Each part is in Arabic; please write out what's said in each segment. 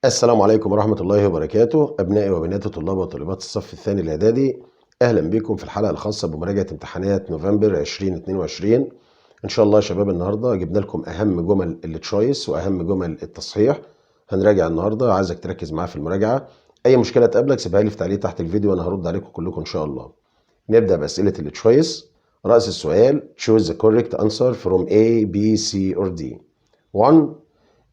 السلام عليكم ورحمة الله وبركاته. أبنائي وبناتي طلاب وطالبات الصف الثاني الإعدادي، أهلا بكم في الحلقة الخاصة بمراجعة امتحانات نوفمبر 2022. إن شاء الله يا شباب النهاردة جبنا لكم أهم جمل التشويس وأهم جمل التصحيح. هنراجع النهاردة، عايزك تركز معايا في المراجعة. أي مشكلة تقابلك سيبها لي في تعليق تحت الفيديو وأنا هرد عليكم كلكم إن شاء الله. نبدأ بأسئلة التشويس. رأس السؤال: choose the correct answer from A, B, C or D. 1.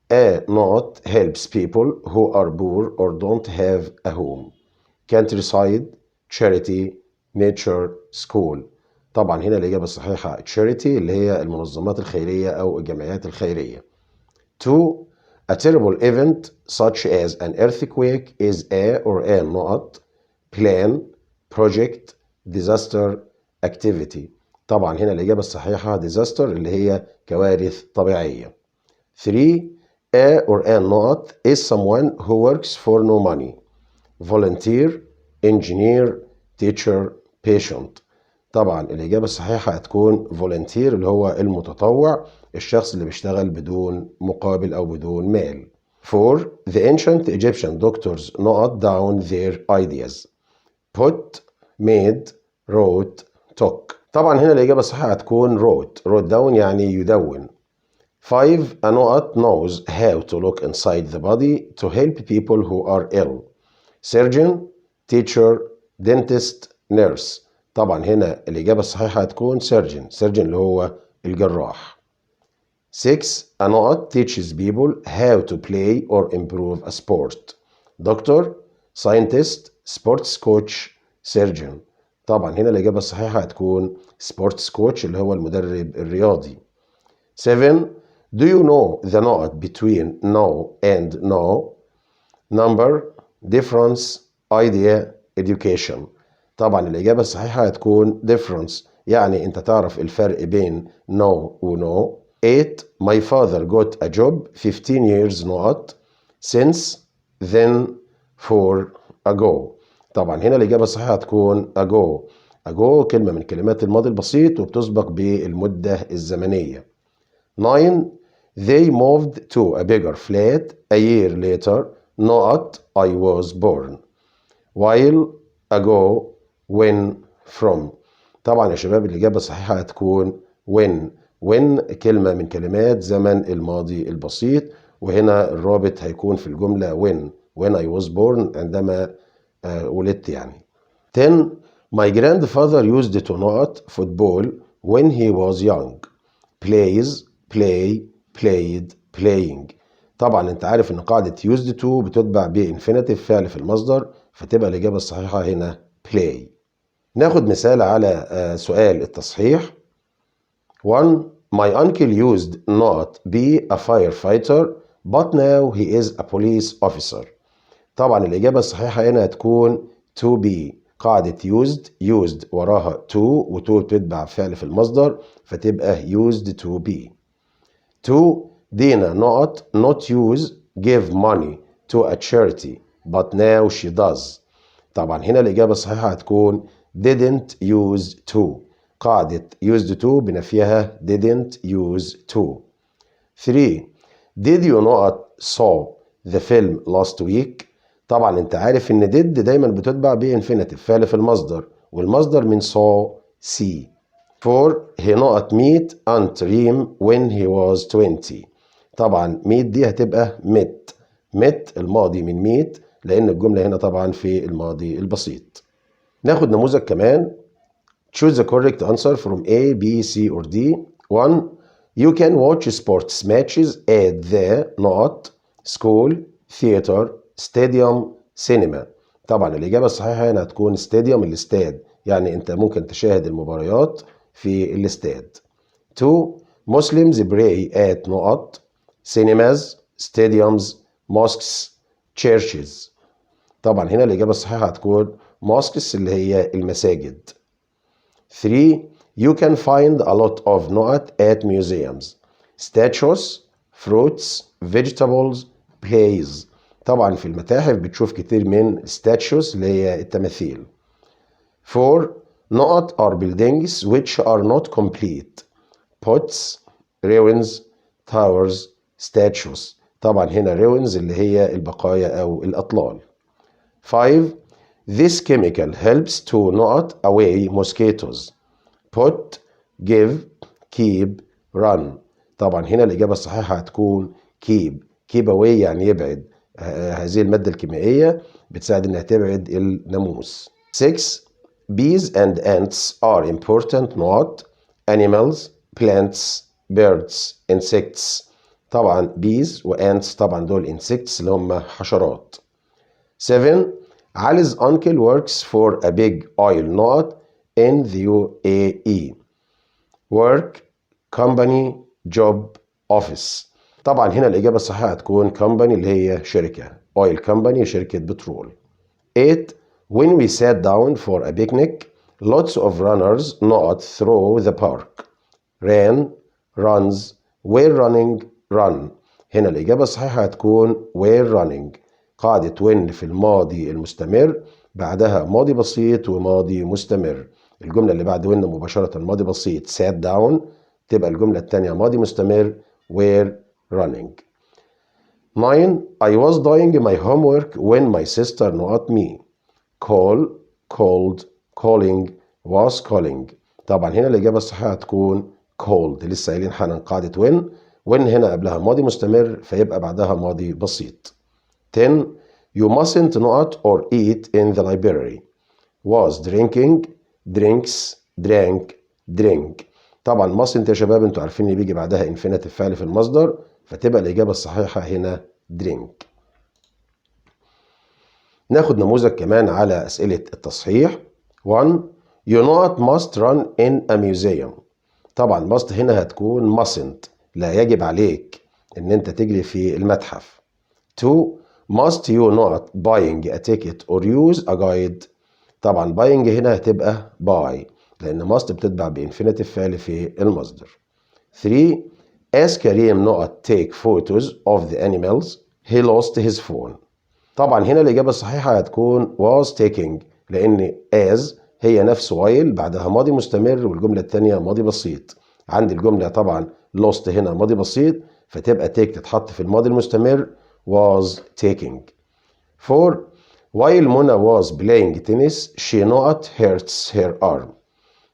A not helps people who are poor or don't have a home. Countryside, charity, nature, school. طبعا هنا الإجابة الصحيحة charity اللي هي المنظمات الخيرية أو الجمعيات الخيرية. 2. A terrible event such as an earthquake is a or a not plan, project, disaster, activity. طبعا هنا الإجابة الصحيحة disaster اللي هي كوارث طبيعية. 3. A or a not is someone who works for no money. Volunteer, engineer, teacher, patient. طبعا الإجابة الصحيحة هتكون volunteer اللي هو المتطوع، الشخص اللي بيشتغل بدون مقابل أو بدون مال. 4. The ancient Egyptian doctors noted down their ideas. Put, made, wrote, took. طبعا هنا الإجابة الصحيحة هتكون wrote down يعني يدون. 5. A not knows how to look inside the body to help people who are ill. Surgeon, teacher, dentist, nurse. طبعا هنا الإجابة الصحيحة هتكون surgeon اللي هو الجراح. 6. A not teaches people how to play or improve a sport. Doctor, scientist, sports coach, surgeon. طبعا هنا الإجابة الصحيحة هتكون sports coach اللي هو المدرب الرياضي. 7. Do you know the knot between no and no? Number, difference, idea, education. طبعا الإجابة الصحيحة هتكون difference يعني أنت تعرف الفرق بين no و no. 8. My father got a job 15 years not since then 4 ago. طبعا هنا الإجابة الصحيحة هتكون ago كلمة من كلمات الماضي البسيط وبتسبق بالمدة الزمنية. 9. They moved to a bigger flat a year later not I was born. While ago when from. طبعا يا شباب الإجابة الصحيحة هتكون when كلمة من كلمات زمن الماضي البسيط، وهنا الرابط هيكون في الجملة when I was born عندما ولدت يعني. 10. My grandfather used to not football when he was young. Plays, play, played, playing. طبعا انت عارف ان قاعدة used to بتتبع بانفينيتيف فعل في المصدر، فتبقى الإجابة الصحيحة هنا play. ناخد مثال على سؤال التصحيح. 1. My uncle used not be a firefighter but now he is a police officer. طبعا الإجابة الصحيحة هنا هتكون to be. قاعدة used وراها to و to بتتبع فعل في المصدر فتبقى used to be. 2. Dina not use give money to a charity but now she does. طبعا هنا الإجابة الصحيحة هتكون didn't use to. قاعدة used to بنفيها didn't use to. 3. Did you not saw the film last week؟ طبعا انت عارف ان did دايما بتتبع بانفينيتيف فعل في المصدر، والمصدر من saw see. 4. He not meet Aunt Reem when he was 20. طبعا meet دي هتبقى met الماضي من meet لأن الجملة هنا طبعا في الماضي البسيط. ناخد نموذج كمان. Choose the correct answer from A, B, C or D. 1. You can watch sports matches at the not school, theater, stadium, cinema. طبعا الإجابة الصحيحة هنا هتكون stadium الاستاد، يعني أنت ممكن تشاهد المباريات في الاستاد. 2. Muslims pray at not cinemas, stadiums, mosques, churches. طبعا هنا الإجابة الصحيحة هتكون mosques اللي هي المساجد. 3. You can find a lot of not at museums. Statues, fruits, vegetables, plays. طبعا في المتاحف بتشوف كتير من statues اللي هي التماثيل. 4. Not are buildings which are not complete. Pots, ruins, towers, statues. طبعا هنا ruins اللي هي البقايا أو الأطلال. 5. This chemical helps to not away mosquitoes. Put, give, keep, run. طبعا هنا الإجابة الصحيحة هتكون keep. keep away يعني يبعد. هذه المادة الكيميائية بتساعد إنها تبعد الناموس. 6. Bees and ants are important not animals, plants, birds, insects. طبعا bees و ants طبعا دول insects اللي هم حشرات. 7. Ali's uncle works for a big oil not in the UAE. work, company, job, office. طبعا هنا الإجابة الصحيحة هتكون company اللي هي شركة. oil company شركة بترول. 8. When we sat down for a picnic, lots of runners not through the park. ran, runs, were running, run. هنا الإجابة الصحيحة هتكون were running. قاعدة when في الماضي المستمر بعدها ماضي بسيط وماضي مستمر. الجملة اللي بعد when مباشرة ماضي بسيط sat down، تبقى الجملة الثانية ماضي مستمر were running. 9. I was doing my homework when my sister not me. call, called, calling, was calling. طبعا هنا الإجابة الصحيحة هتكون called. لسه قايلين حالا قاعدة when هنا قبلها ماضي مستمر فيبقى بعدها ماضي بسيط. 10. You mustn't not or eat in the library. was drinking, drinks, drank, drink. طبعا mustn't يا شباب انتوا عارفين ان بيجي بعدها infinitive فعل في المصدر، فتبقى الإجابة الصحيحة هنا drink. ناخد نموذج كمان على أسئلة التصحيح. 1. You not must run in a museum. طبعا must هنا هتكون mustn't، لا يجب عليك ان انت تجري في المتحف. 2. must you not buying a ticket or use a guide. طبعا buying هنا هتبقى buy لأن must بتتبع بإنفينيتيف فعل في المصدر. 3. as كريم not take photos of the animals he lost his phone. طبعا هنا الإجابة الصحيحة هتكون was taking لأن as هي نفس while بعدها ماضي مستمر والجملة الثانية ماضي بسيط. عندي الجملة طبعا lost هنا ماضي بسيط فتبقى take تتحط في الماضي المستمر was taking. 4. while Mona was playing tennis she not hurts her arm.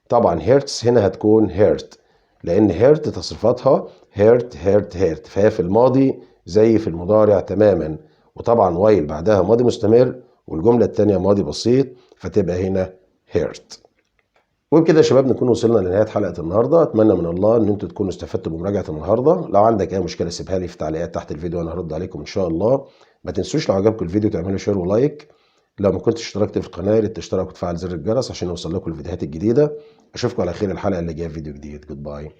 طبعا hurts هنا هتكون hurt لأن hurt تصريفاتها hurt hurt hurt فهي في الماضي زي في المضارع تماما. وطبعا while بعدها ماضي مستمر والجملة الثانية ماضي بسيط فتبقى هنا hurt. وبكده يا شباب نكون وصلنا لنهاية حلقة النهاردة. أتمنى من الله إن أنتوا تكونوا استفدتوا بمراجعة النهاردة. لو عندك أي مشكلة سيبها لي في تعليقات تحت الفيديو وأنا هرد عليكم إن شاء الله. ما تنسوش لو عجبكم الفيديو تعملوا شير ولايك. لو ما كنتش اشتركت في القناة يا ريت تشترك وتفعل زر الجرس عشان يوصل لكم الفيديوهات الجديدة. أشوفكم على خير الحلقة اللي جاية في فيديو جديد. جود باي.